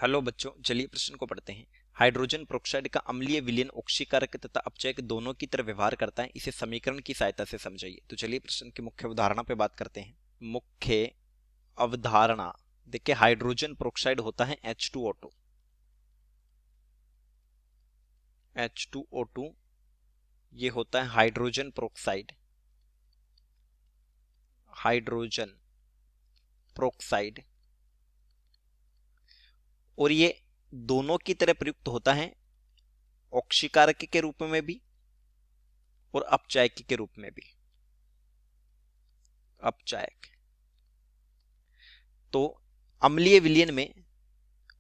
Hello बच्चों, चलिए प्रश्न को पढ़ते हैं। हाइड्रोजन प्रोक्साइड का अम्लीय विलयन ऑक्सीकारक तथा अपचयक दोनों की तरह व्यवहार करता है, इसे समीकरण की सहायता से समझाइए। तो चलिए प्रश्न की मुख्य अवधारणा पे बात करते हैं। मुख्य अवधारणा देखिए, हाइड्रोजन प्रोक्साइड होता है H2O2। H2O2 ये होता है हाइड्रोजन प्रोक्साइड। हाइड्रोजन प्रोक्साइड और ये दोनों की तरह प्रयुक्त होता है ऑक्सीकारक के रूप में भी और अपचायक के रूप में भी। अपचायक तो अम्लीय विलयन में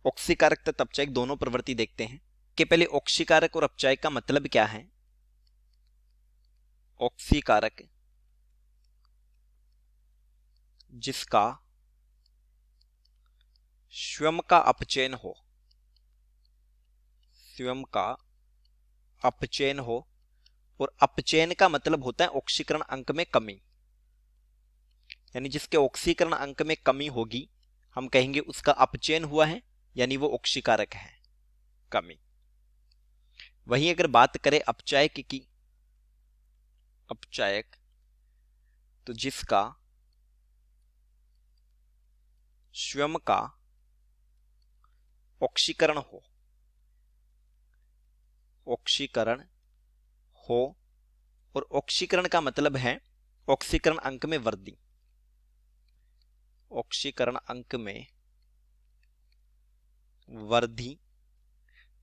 ऑक्सीकारक तथा अपचायक दोनों प्रवृत्ति देखते हैं कि पहले ऑक्सीकारक और अपचायक का मतलब क्या है। ऑक्सीकारक जिसका स्वयं का अपचयन हो, स्वयं का अपचयन हो, और अपचयन का मतलब होता है ऑक्सीकरण अंक में कमी, यानी जिसके ऑक्सीकरण अंक में कमी होगी हम कहेंगे उसका अपचयन हुआ है, यानी वो ऑक्सीकारक है, कमी। वहीं अगर बात करें अपचायक की, अपचायक तो जिसका स्वयं का ऑक्सीकरण हो, ऑक्सीकरण हो, और ऑक्सीकरण का मतलब है ऑक्सीकरण अंक में वृद्धि, ऑक्सीकरण अंक में वृद्धि।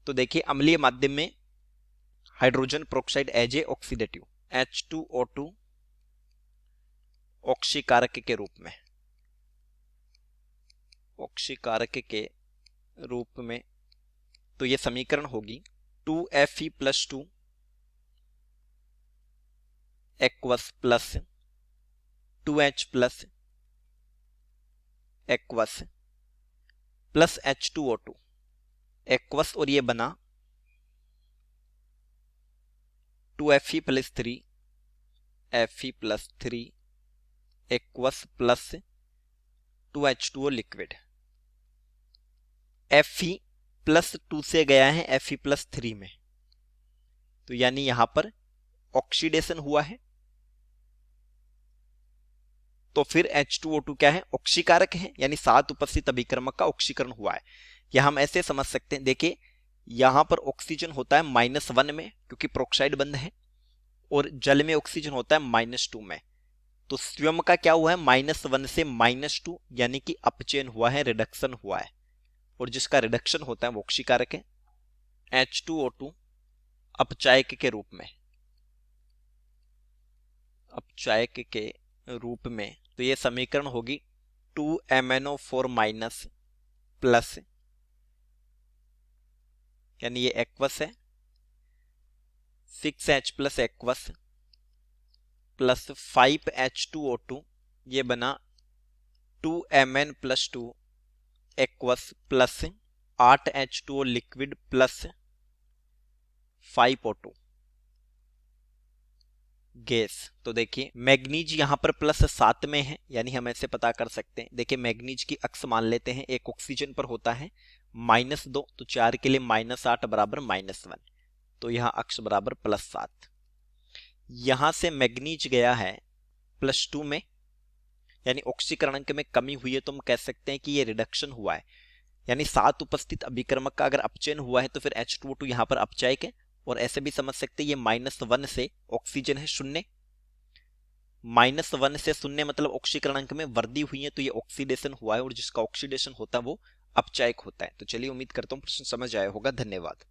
तो देखिए, अम्लीय माध्यम में hydrogen peroxide as a oxidative H2O2 ऑक्सीकारक के रूप में, ऑक्सीकारक के रूप में। तो यह समीकरण होगी 2Fe+2 aqueous plus 2H plus aqueous plus H2O2 aqueous, और ये बना 2Fe+3 Fe+3 aqueous plus 2H2O liquid. Fe+2 से गया है Fe+3 में, तो यानी यहां पर ऑक्सीडेशन हुआ है। तो फिर H2O2 क्या है, ऑक्सीकारक है, यानी साथ उपस्थित अभिक्रमक का ऑक्सीकरण हुआ है। यह हम ऐसे समझ सकते हैं, देखिए यहां पर ऑक्सीजन होता है -1 में क्योंकि प्रोक्साइड बंद है, और जल में ऑक्सीजन होता है -2 में। तो स्वयं का क्या हुआ है, -1 से -2, यानी कि अपचयन हुआ है, रिडक्शन हुआ है, और जिसका रिडक्शन होता है वो ऑक्सीकारक है। H2O2 अपचायक के रूप में, अपचायक के रूप में। तो ये समीकरण होगी 2MnO4- प्लस, यानी ये एक्वस है, 6H plus aqueous plus 5H2O2, ये बना 2Mn+2 aqueous plus 8H2O liquid plus 5O2 gas. तो देखिए मैग्नीज यहां पर +7 में है, यानी हम ऐसे पता कर सकते हैं। देखिए मैग्नीज की अक्ष मान लेते हैं, एक ऑक्सीजन पर होता है -2, तो 4 के लिए -8 बराबर -1, तो यहां अक्ष बराबर +7। यहां से मैग्नीज गया है +2 में, यानी ऑक्सीकरण अंक में कमी हुई है, तो हम कह सकते हैं कि ये रिडक्शन हुआ है, यानी साथ उपस्थित अभिक्रमक का अगर अपचयन हुआ है तो फिर H2O2 यहां पर अपचायक है। और ऐसे भी समझ सकते हैं ये -1 से ऑक्सीजन है 0, -1 से 0 मतलब ऑक्सीकरण अंक में वृद्धि हुई है, तो ये ऑक्सीडेशन हुआ है, और जिसका ऑक्सीडेशन होता है वो अपचायक होता है। तो चलिए, उम्मीद करता हूं प्रश्न समझ आया होगा। धन्यवाद।